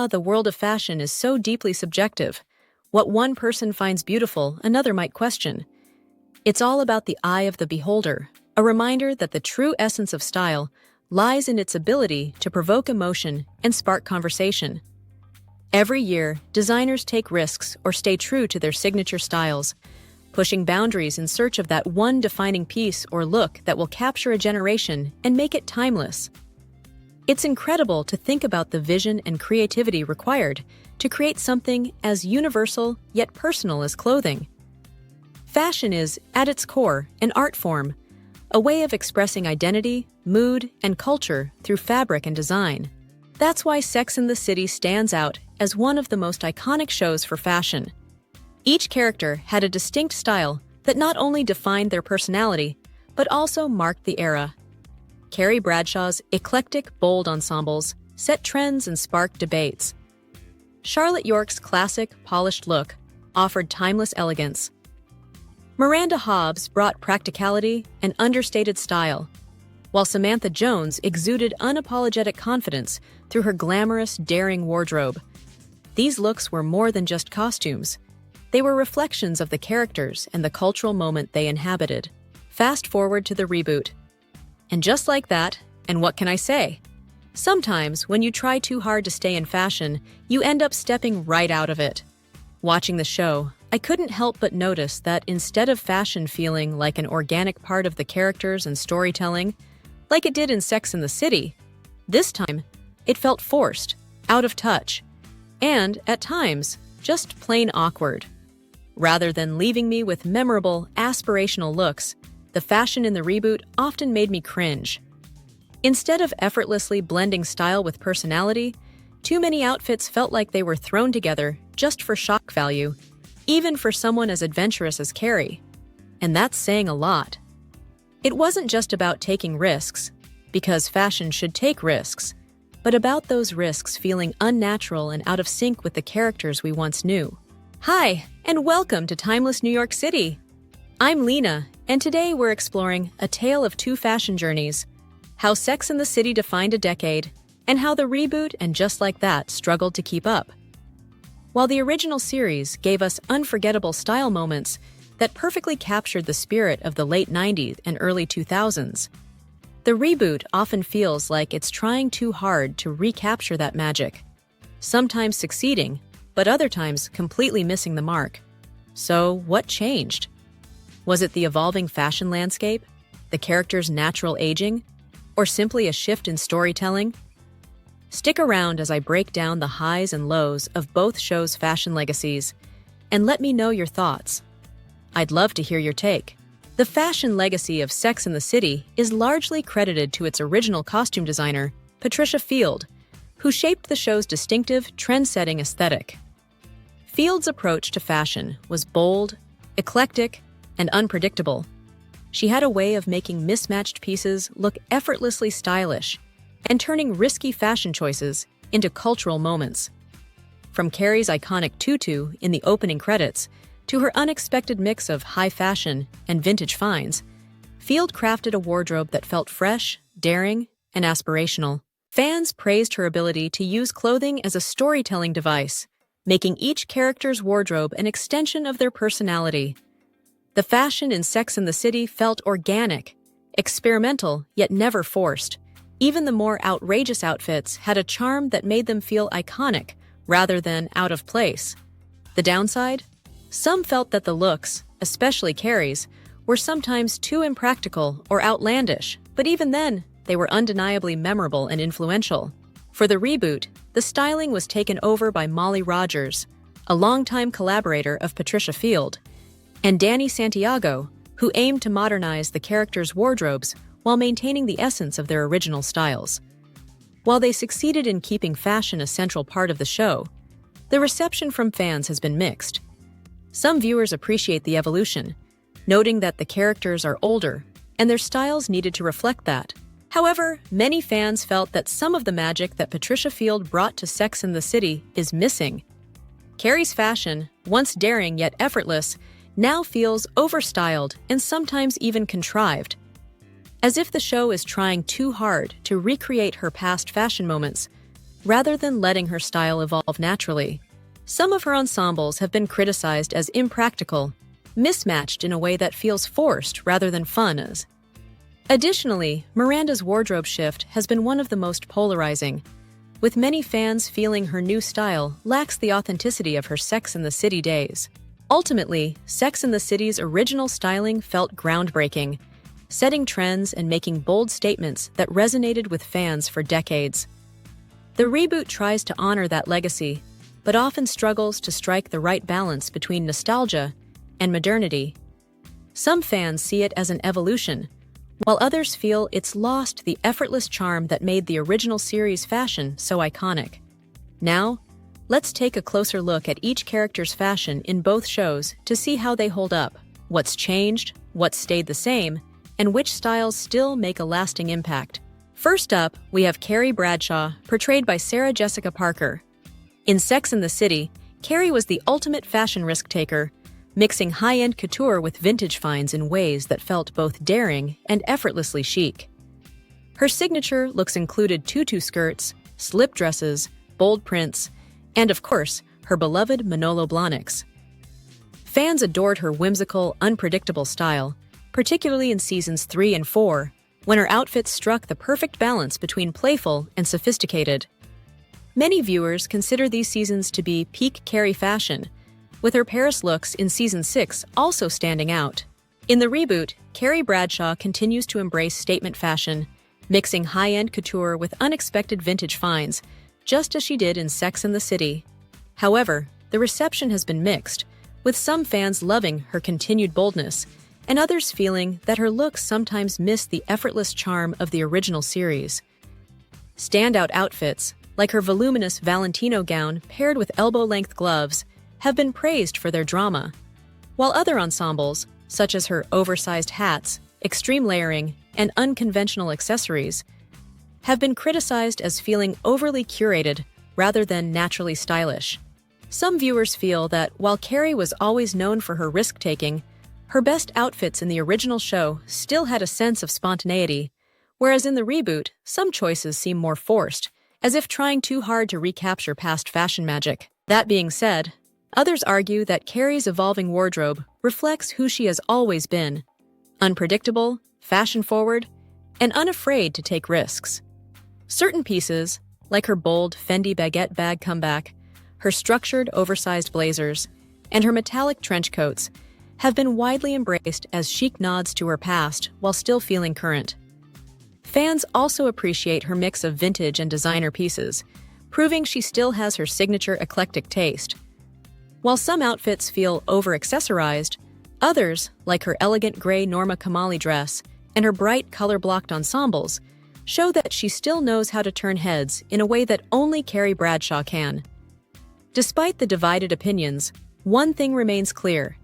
the world of fashion is so deeply subjective. What one person finds beautiful, another might question. It's all about the eye of the beholder, a reminder that the true essence of style lies in its ability to provoke emotion and spark conversation. Every year, designers take risks or stay true to their signature styles, pushing boundaries in search of that one defining piece or look that will capture a generation and make it timeless. It's incredible to think about the vision and creativity required to create something as universal yet personal as clothing. Fashion is, at its core, an art form, a way of expressing identity, mood, and culture through fabric and design. That's why Sex and the City stands out as one of the most iconic shows for fashion. Each character had a distinct style that not only defined their personality, but also marked the era. Carrie Bradshaw's eclectic, bold ensembles set trends and sparked debates. Charlotte York's classic, polished look offered timeless elegance. Miranda Hobbs brought practicality and understated style, while Samantha Jones exuded unapologetic confidence through her glamorous, daring wardrobe. These looks were more than just costumes. They were reflections of the characters and the cultural moment they inhabited. Fast forward to the reboot. And just like that, and what can I say? Sometimes, when you try too hard to stay in fashion, you end up stepping right out of it. Watching the show, I couldn't help but notice that instead of fashion feeling like an organic part of the characters and storytelling, like it did in Sex and the City, this time, it felt forced, out of touch, and, at times, just plain awkward. Rather than leaving me with memorable, aspirational looks, the fashion in the reboot often made me cringe. Instead of effortlessly blending style with personality, too many outfits felt like they were thrown together just for shock value, even for someone as adventurous as Carrie. And that's saying a lot. It wasn't just about taking risks, because fashion should take risks, but about those risks feeling unnatural and out of sync with the characters we once knew. Hi, and welcome to Timeless New York City. I'm Lena, and today we're exploring a tale of two fashion journeys, how Sex and the City defined a decade, and how the reboot and Just Like That struggled to keep up. While the original series gave us unforgettable style moments that perfectly captured the spirit of the late 90s and early 2000s, the reboot often feels like it's trying too hard to recapture that magic, sometimes succeeding, but other times completely missing the mark. So, what changed? Was it the evolving fashion landscape, the characters' natural aging, or simply a shift in storytelling? Stick around as I break down the highs and lows of both shows' fashion legacies, and let me know your thoughts. I'd love to hear your take. The fashion legacy of Sex and the City is largely credited to its original costume designer, Patricia Field, who shaped the show's distinctive, trend-setting aesthetic. Field's approach to fashion was bold, eclectic, and unpredictable. She had a way of making mismatched pieces look effortlessly stylish and turning risky fashion choices into cultural moments. From Carrie's iconic tutu in the opening credits to her unexpected mix of high fashion and vintage finds, Field crafted a wardrobe that felt fresh, daring, and aspirational. Fans praised her ability to use clothing as a storytelling device, making each character's wardrobe an extension of their personality. The fashion in Sex and the City felt organic, experimental, yet never forced. Even the more outrageous outfits had a charm that made them feel iconic rather than out of place. The downside? Some felt that the looks, especially Carrie's, were sometimes too impractical or outlandish, but even then, they were undeniably memorable and influential. For the reboot, the styling was taken over by Molly Rogers, a longtime collaborator of Patricia Field, and Danny Santiago, who aimed to modernize the characters' wardrobes while maintaining the essence of their original styles. While they succeeded in keeping fashion a central part of the show, the reception from fans has been mixed. Some viewers appreciate the evolution, noting that the characters are older and their styles needed to reflect that. However, many fans felt that some of the magic that Patricia Field brought to Sex and the City is missing. Carrie's fashion, once daring yet effortless, now feels overstyled and sometimes even contrived. As if the show is trying too hard to recreate her past fashion moments, rather than letting her style evolve naturally. Some of her ensembles have been criticized as impractical, mismatched in a way that feels forced rather than fun as. Additionally, Miranda's wardrobe shift has been one of the most polarizing, with many fans feeling her new style lacks the authenticity of her Sex and the City days. Ultimately, Sex and the City's original styling felt groundbreaking, setting trends and making bold statements that resonated with fans for decades. The reboot tries to honor that legacy, but often struggles to strike the right balance between nostalgia and modernity. Some fans see it as an evolution, while others feel it's lost the effortless charm that made the original series fashion so iconic. Now, let's take a closer look at each character's fashion in both shows to see how they hold up, what's changed, what's stayed the same, and which styles still make a lasting impact. First up, we have Carrie Bradshaw, portrayed by Sarah Jessica Parker. In Sex and the City, Carrie was the ultimate fashion risk-taker, mixing high-end couture with vintage finds in ways that felt both daring and effortlessly chic. Her signature looks included tutu skirts, slip dresses, bold prints, and of course, her beloved Manolo Blahniks. Fans adored her whimsical, unpredictable style, particularly in seasons 3 and 4, when her outfits struck the perfect balance between playful and sophisticated. Many viewers consider these seasons to be peak Carrie fashion, with her Paris looks in season 6 also standing out. In the reboot, Carrie Bradshaw continues to embrace statement fashion, mixing high-end couture with unexpected vintage finds, just as she did in Sex and the City. However, the reception has been mixed, with some fans loving her continued boldness, and others feeling that her looks sometimes miss the effortless charm of the original series. Standout outfits, like her voluminous Valentino gown paired with elbow-length gloves, have been praised for their drama, while other ensembles, such as her oversized hats, extreme layering, and unconventional accessories, have been criticized as feeling overly curated rather than naturally stylish. Some viewers feel that while Carrie was always known for her risk-taking, her best outfits in the original show still had a sense of spontaneity, whereas in the reboot, some choices seem more forced, as if trying too hard to recapture past fashion magic. That being said, others argue that Carrie's evolving wardrobe reflects who she has always been: unpredictable, fashion-forward, and unafraid to take risks. Certain pieces, like her bold Fendi baguette bag comeback, her structured oversized blazers, and her metallic trench coats, have been widely embraced as chic nods to her past while still feeling current. Fans also appreciate her mix of vintage and designer pieces, proving she still has her signature eclectic taste. While some outfits feel over-accessorized, others, like her elegant gray Norma Kamali dress and her bright color-blocked ensembles, show that she still knows how to turn heads in a way that only Carrie Bradshaw can. Despite the divided opinions, one thing remains clear: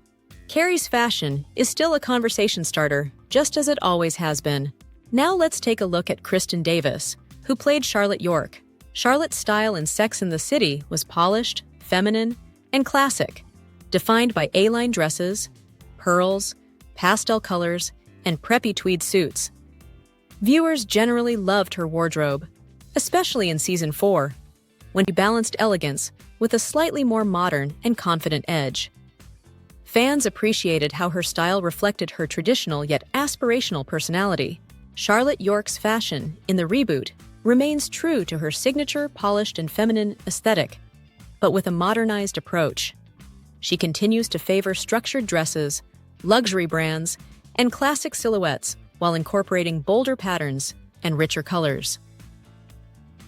Carrie's fashion is still a conversation starter, just as it always has been. Now let's take a look at Kristen Davis, who played Charlotte York. Charlotte's style in Sex and the City was polished, feminine, and classic, defined by A-line dresses, pearls, pastel colors, and preppy tweed suits. Viewers generally loved her wardrobe, especially in Season 4, when she balanced elegance with a slightly more modern and confident edge. Fans appreciated how her style reflected her traditional yet aspirational personality. Charlotte York's fashion, in the reboot, remains true to her signature polished and feminine aesthetic, but with a modernized approach. She continues to favor structured dresses, luxury brands, and classic silhouettes while incorporating bolder patterns and richer colors.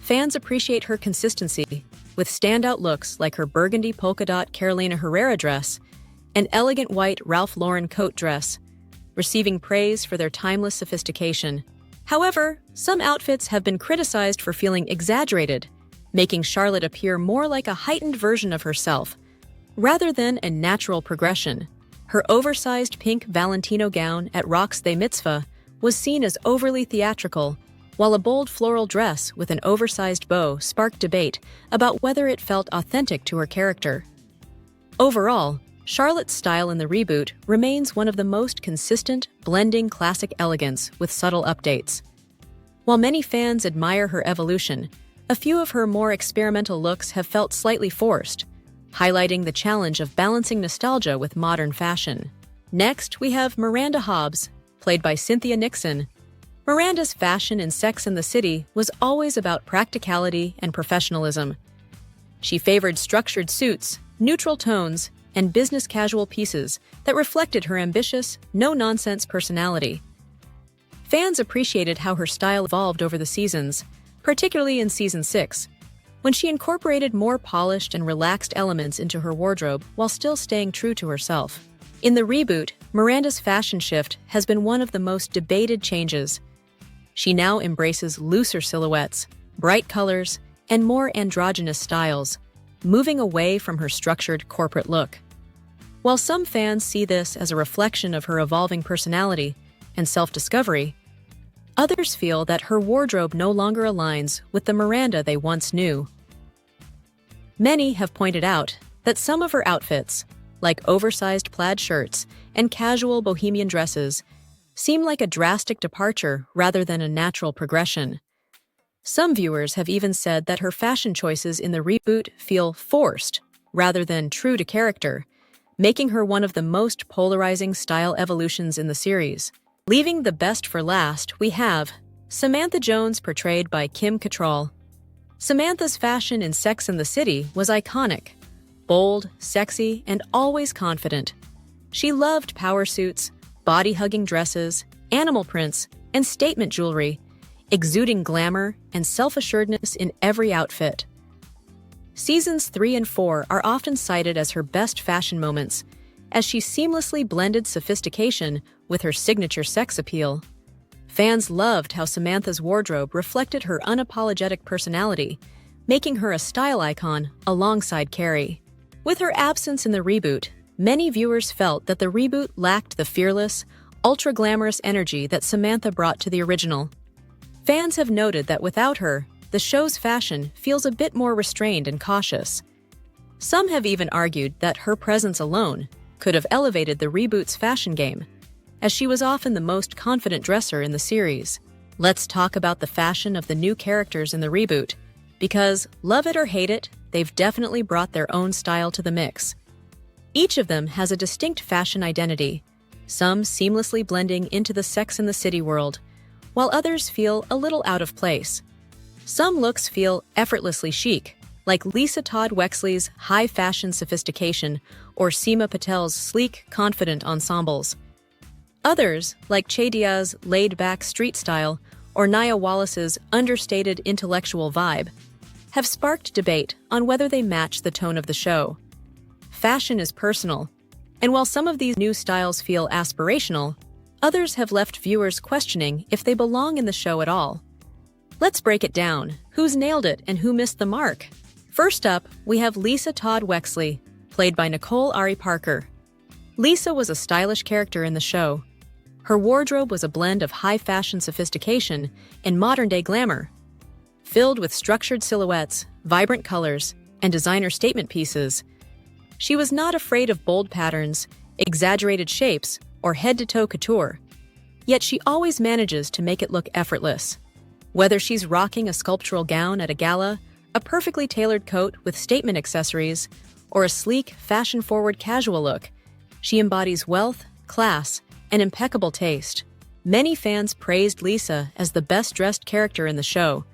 Fans appreciate her consistency, with standout looks like her burgundy polka-dot Carolina Herrera dress and elegant white Ralph Lauren coat dress, receiving praise for their timeless sophistication. However, some outfits have been criticized for feeling exaggerated, making Charlotte appear more like a heightened version of herself, rather than a natural progression. Her oversized pink Valentino gown at Rock's They Mitzvah was seen as overly theatrical, while a bold floral dress with an oversized bow sparked debate about whether it felt authentic to her character. Overall, Charlotte's style in the reboot remains one of the most consistent, blending classic elegance with subtle updates. While many fans admire her evolution, A few of her more experimental looks have felt slightly forced, highlighting the challenge of balancing nostalgia with modern fashion. Next, we have Miranda Hobbs, played by Cynthia Nixon. Miranda's fashion in Sex and the City was always about practicality and professionalism. She favored structured suits, neutral tones, and business-casual pieces that reflected her ambitious, no-nonsense personality. Fans appreciated how her style evolved over the seasons, particularly in Season 6, when she incorporated more polished and relaxed elements into her wardrobe while still staying true to herself. In the reboot, Miranda's fashion shift has been one of the most debated changes. She now embraces looser silhouettes, bright colors, and more androgynous styles, moving away from her structured corporate look. While some fans see this as a reflection of her evolving personality and self-discovery, others feel that her wardrobe no longer aligns with the Miranda they once knew. Many have pointed out that some of her outfits, like oversized plaid shirts and casual bohemian dresses, seem like a drastic departure rather than a natural progression. Some viewers have even said that her fashion choices in the reboot feel forced rather than true to character, making her one of the most polarizing style evolutions in the series. Leaving the best for last, we have Samantha Jones, portrayed by Kim Cattrall. Samantha's fashion in Sex and the City was iconic, bold, sexy, and always confident. She loved power suits, body-hugging dresses, animal prints, and statement jewelry, exuding glamour and self-assuredness in every outfit. Seasons 3 and 4 are often cited as her best fashion moments, as she seamlessly blended sophistication with her signature sex appeal. Fans loved how Samantha's wardrobe reflected her unapologetic personality, making her a style icon alongside Carrie. With her absence in the reboot, many viewers felt that the reboot lacked the fearless, ultra-glamorous energy that Samantha brought to the original. Fans have noted that without her, the show's fashion feels a bit more restrained and cautious. Some have even argued that her presence alone could have elevated the reboot's fashion game, as she was often the most confident dresser in the series. Let's talk about the fashion of the new characters in the reboot, because, love it or hate it, they've definitely brought their own style to the mix. Each of them has a distinct fashion identity, some seamlessly blending into the Sex and the City world, while others feel a little out of place. Some looks feel effortlessly chic, like Lisa Todd Wexley's high-fashion sophistication or Seema Patel's sleek, confident ensembles. Others, like Che Diaz's laid-back street style or Nia Wallace's understated intellectual vibe, have sparked debate on whether they match the tone of the show. Fashion is personal, and while some of these new styles feel aspirational, others have left viewers questioning if they belong in the show at all. Let's break it down. Who's nailed it and who missed the mark? First up, we have Lisa Todd Wexley, played by Nicole Ari Parker. Lisa was a stylish character in the show. Her wardrobe was a blend of high-fashion sophistication and modern-day glamour. Filled with structured silhouettes, vibrant colors, and designer statement pieces, she was not afraid of bold patterns, exaggerated shapes, or head-to-toe couture. Yet she always manages to make it look effortless. Whether she's rocking a sculptural gown at a gala, a perfectly tailored coat with statement accessories, or a sleek, fashion-forward casual look, she embodies wealth, class, and impeccable taste. Many fans praised Lisa as the best-dressed character in the show,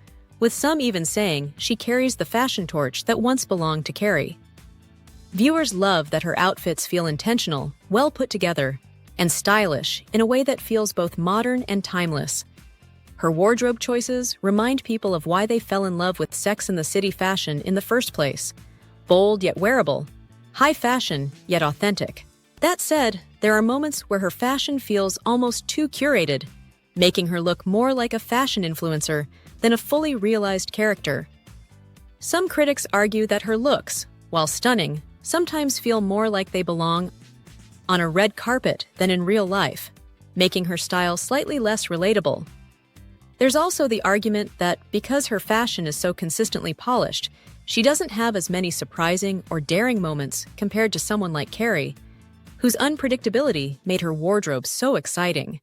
with some even saying she carries the fashion torch that once belonged to Carrie. Viewers love that her outfits feel intentional, well put together, and stylish in a way that feels both modern and timeless. Her wardrobe choices remind people of why they fell in love with Sex and the City fashion in the first place: bold yet wearable, high fashion yet authentic. That said, there are moments where her fashion feels almost too curated, making her look more like a fashion influencer than a fully realized character. Some critics argue that her looks, while stunning, sometimes feel more like they belong on a red carpet than in real life, making her style slightly less relatable. There's also the argument that because her fashion is so consistently polished, she doesn't have as many surprising or daring moments compared to someone like Carrie, whose unpredictability made her wardrobe so exciting.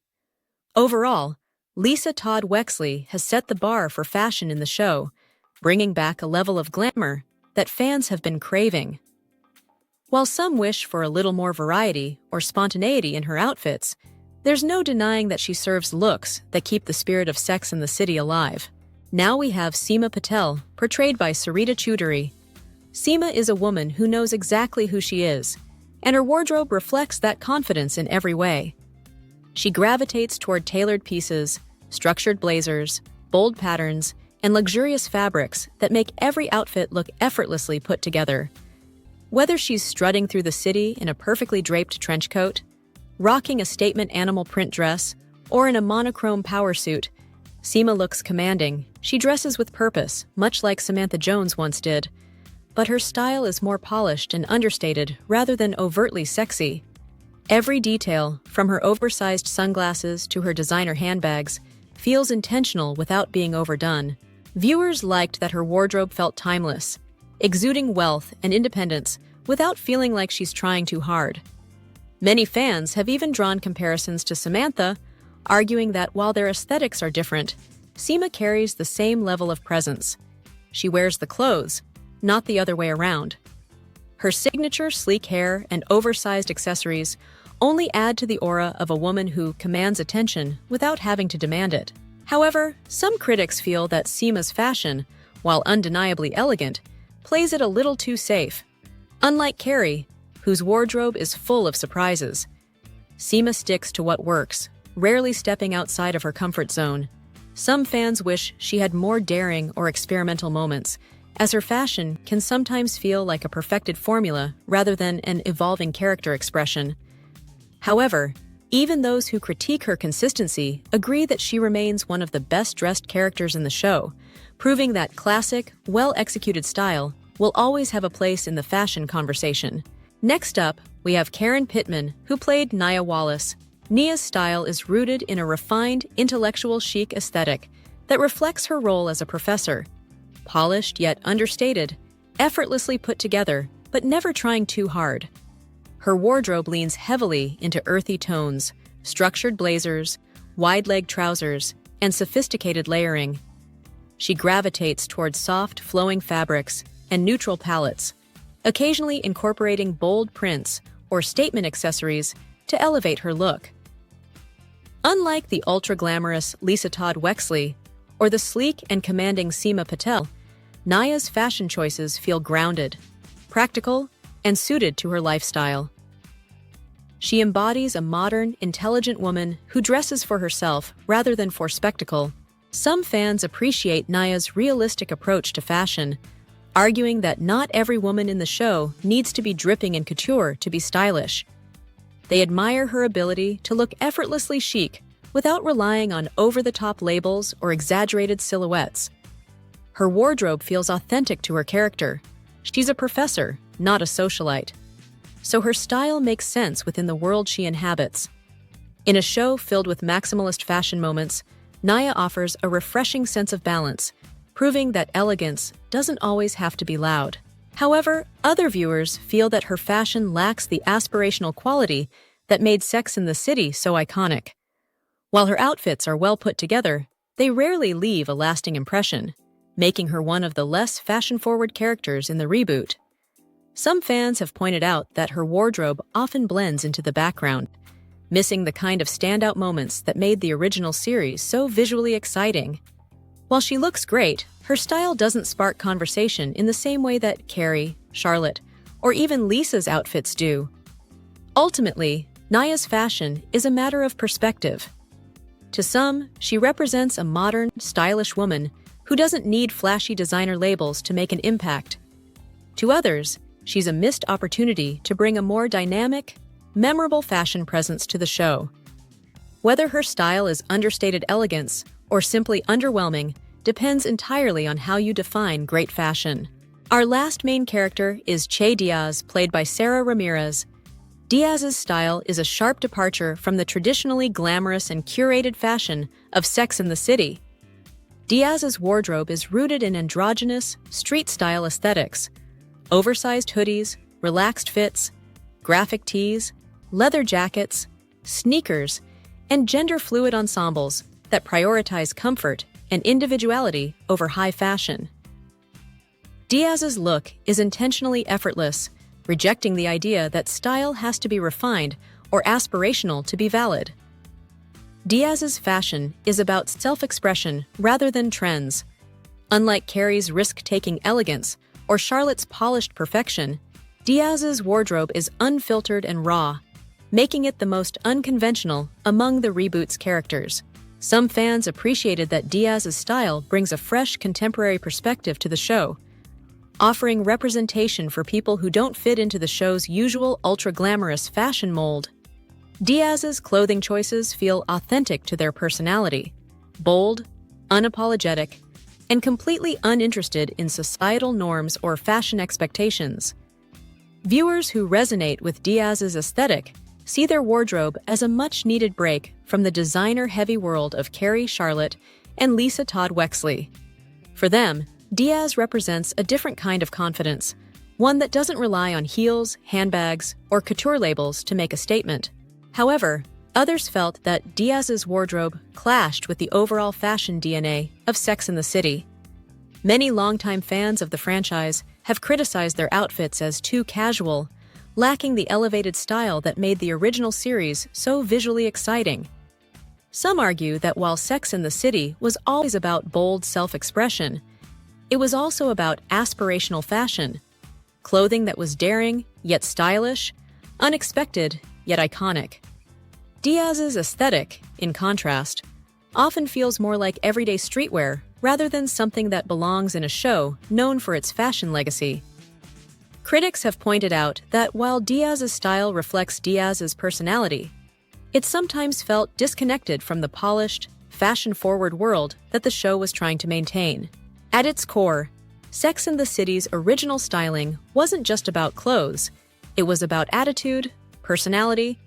Overall, Lisa Todd Wexley has set the bar for fashion in the show, bringing back a level of glamour that fans have been craving. While some wish for a little more variety or spontaneity in her outfits, there's no denying that she serves looks that keep the spirit of Sex and the City alive. Now we have Seema Patel, portrayed by Sarita Choudhury. Seema is a woman who knows exactly who she is, and her wardrobe reflects that confidence in every way. She gravitates toward tailored pieces, structured blazers, bold patterns, and luxurious fabrics that make every outfit look effortlessly put together. Whether she's strutting through the city in a perfectly draped trench coat, rocking a statement animal print dress, or in a monochrome power suit, Seema looks commanding. She dresses with purpose, much like Samantha Jones once did. But her style is more polished and understated rather than overtly sexy. Every detail, from her oversized sunglasses to her designer handbags, feels intentional without being overdone. Viewers liked that her wardrobe felt timeless, exuding wealth and independence without feeling like she's trying too hard. Many fans have even drawn comparisons to Samantha, arguing that while their aesthetics are different, Seema carries the same level of presence. She wears the clothes, not the other way around. Her signature sleek hair and oversized accessories only add to the aura of a woman who commands attention without having to demand it. However, some critics feel that Seema's fashion, while undeniably elegant, plays it a little too safe. Unlike Carrie, whose wardrobe is full of surprises, Seema sticks to what works, rarely stepping outside of her comfort zone. Some fans wish she had more daring or experimental moments, as her fashion can sometimes feel like a perfected formula rather than an evolving character expression. However, even those who critique her consistency agree that she remains one of the best-dressed characters in the show, proving that classic, well-executed style will always have a place in the fashion conversation. Next up, we have Karen Pittman, who played Nia Wallace. Nia's style is rooted in a refined, intellectual chic aesthetic that reflects her role as a professor. Polished yet understated, effortlessly put together, but never trying too hard. Her wardrobe leans heavily into earthy tones, structured blazers, wide-leg trousers, and sophisticated layering. She gravitates towards soft, flowing fabrics and neutral palettes, occasionally incorporating bold prints or statement accessories to elevate her look. Unlike the ultra-glamorous Lisa Todd Wexley or the sleek and commanding Seema Patel, Nia's fashion choices feel grounded, practical, and suited to her lifestyle. She embodies a modern, intelligent woman who dresses for herself rather than for spectacle. Some fans appreciate Nia's realistic approach to fashion, arguing that not every woman in the show needs to be dripping in couture to be stylish. They admire her ability to look effortlessly chic without relying on over-the-top labels or exaggerated silhouettes. Her wardrobe feels authentic to her character. She's a professor, not a socialite. So her style makes sense within the world she inhabits. In a show filled with maximalist fashion moments, Nia offers a refreshing sense of balance, proving that elegance doesn't always have to be loud. However, other viewers feel that her fashion lacks the aspirational quality that made Sex and the City so iconic. While her outfits are well put together, they rarely leave a lasting impression, making her one of the less fashion-forward characters in the reboot. Some fans have pointed out that her wardrobe often blends into the background, missing the kind of standout moments that made the original series so visually exciting. While she looks great, her style doesn't spark conversation in the same way that Carrie, Charlotte, or even Lisa's outfits do. Ultimately, Nia's fashion is a matter of perspective. To some, she represents a modern, stylish woman who doesn't need flashy designer labels to make an impact. To others, she's a missed opportunity to bring a more dynamic, memorable fashion presence to the show. Whether her style is understated elegance or simply underwhelming depends entirely on how you define great fashion. Our last main character is Che Diaz, played by Sarah Ramirez. Diaz's style is a sharp departure from the traditionally glamorous and curated fashion of Sex and the City. Diaz's wardrobe is rooted in androgynous, street-style aesthetics: oversized hoodies, relaxed fits, graphic tees, leather jackets, sneakers, and gender-fluid ensembles that prioritize comfort and individuality over high fashion. Diaz's look is intentionally effortless, rejecting the idea that style has to be refined or aspirational to be valid. Diaz's fashion is about self-expression rather than trends. Unlike Carrie's risk-taking elegance or Charlotte's polished perfection, Diaz's wardrobe is unfiltered and raw, making it the most unconventional among the reboot's characters. Some fans appreciated that Diaz's style brings a fresh contemporary perspective to the show, offering representation for people who don't fit into the show's usual ultra-glamorous fashion mold. Diaz's clothing choices feel authentic to their personality, bold, unapologetic, and completely uninterested in societal norms or fashion expectations. Viewers who resonate with Diaz's aesthetic see their wardrobe as a much-needed break from the designer-heavy world of Carrie, Charlotte, and Lisa Todd Wexley. For them, Diaz represents a different kind of confidence, one that doesn't rely on heels, handbags, or couture labels to make a statement. However, others felt that Diaz's wardrobe clashed with the overall fashion DNA of Sex and the City. Many longtime fans of the franchise have criticized their outfits as too casual, lacking the elevated style that made the original series so visually exciting. Some argue that while Sex and the City was always about bold self-expression, it was also about aspirational fashion, clothing that was daring yet stylish, unexpected yet iconic. Diaz's aesthetic, in contrast, often feels more like everyday streetwear rather than something that belongs in a show known for its fashion legacy. Critics have pointed out that while Diaz's style reflects Diaz's personality, it sometimes felt disconnected from the polished, fashion-forward world that the show was trying to maintain. At its core, Sex and the City's original styling wasn't just about clothes, it was about attitude, personality,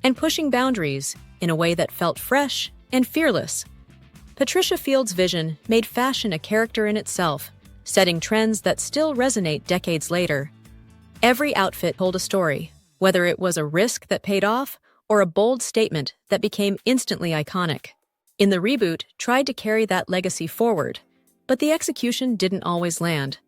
and pushing boundaries in a way that felt fresh and fearless. Patricia Field's vision made fashion a character in itself, setting trends that still resonate decades later. Every outfit told a story, whether it was a risk that paid off or a bold statement that became instantly iconic. In the reboot, tried to carry that legacy forward, but the execution didn't always land.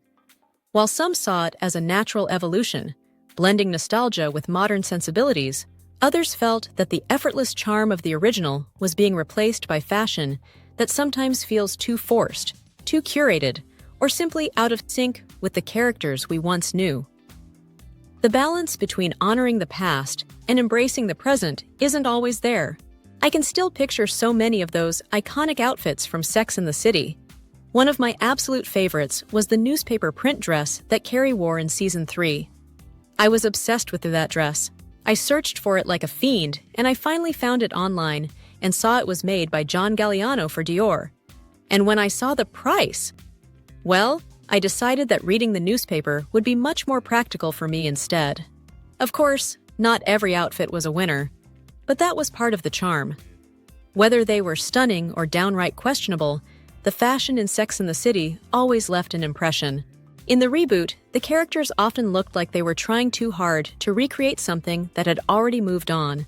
While some saw it as a natural evolution, blending nostalgia with modern sensibilities, others felt that the effortless charm of the original was being replaced by fashion that sometimes feels too forced, too curated, or simply out of sync with the characters we once knew. The balance between honoring the past and embracing the present isn't always there. I can still picture so many of those iconic outfits from Sex and the City. One of my absolute favorites was the newspaper print dress that Carrie wore in Season 3. I was obsessed with that dress. I searched for it like a fiend, and I finally found it online and saw it was made by John Galliano for Dior. And when I saw the price, well, I decided that reading the newspaper would be much more practical for me instead. Of course, not every outfit was a winner, but that was part of the charm. Whether they were stunning or downright questionable, the fashion in Sex and the City always left an impression. In the reboot, the characters often looked like they were trying too hard to recreate something that had already moved on.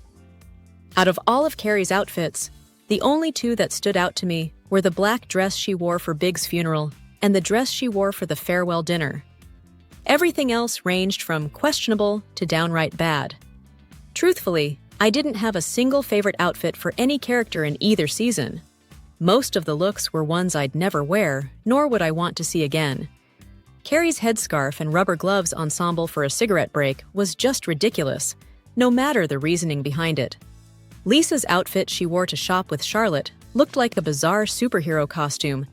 Out of all of Carrie's outfits, the only two that stood out to me were the black dress she wore for Big's funeral and the dress she wore for the farewell dinner. Everything else ranged from questionable to downright bad. Truthfully, I didn't have a single favorite outfit for any character in either season. Most of the looks were ones I'd never wear, nor would I want to see again. Carrie's headscarf and rubber gloves ensemble for a cigarette break was just ridiculous, no matter the reasoning behind it. Lisa's outfit she wore to shop with Charlotte looked like a bizarre superhero costume,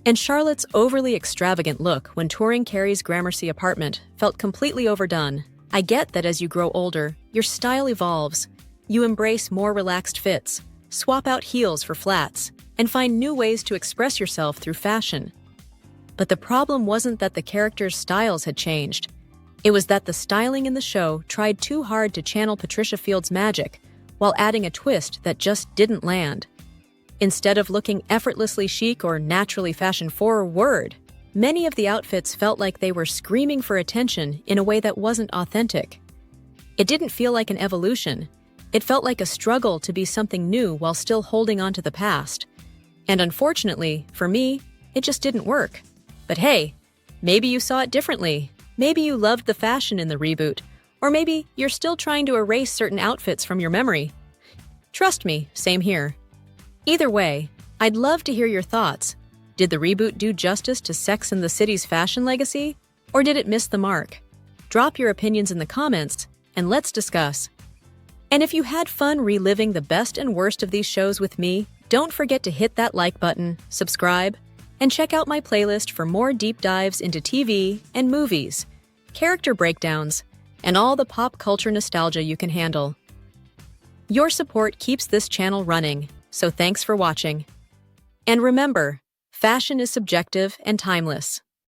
and Charlotte's overly extravagant look when touring Carrie's Gramercy apartment felt completely overdone. I get that as you grow older, your style evolves. You embrace more relaxed fits, swap out heels for flats, and find new ways to express yourself through fashion. But the problem wasn't that the characters' styles had changed. It was that the styling in the show tried too hard to channel Patricia Field's magic while adding a twist that just didn't land. Instead of looking effortlessly chic or naturally fashion-forward, many of the outfits felt like they were screaming for attention in a way that wasn't authentic. It didn't feel like an evolution. It felt like a struggle to be something new while still holding on to the past. And unfortunately, for me, it just didn't work. But hey, Maybe you saw it differently. Maybe you loved the fashion in the reboot. Or maybe you're still trying to erase certain outfits from your memory. Trust me, same here. Either way, I'd love to hear your thoughts. Did the reboot do justice to Sex and the City's fashion legacy? Or did it miss the mark? Drop your opinions in the comments, and let's discuss. And if you had fun reliving the best and worst of these shows with me, don't forget to hit that like button, subscribe, and check out my playlist for more deep dives into TV and movies, character breakdowns, and all the pop culture nostalgia you can handle. Your support keeps this channel running, so thanks for watching. And remember, fashion is subjective and timeless.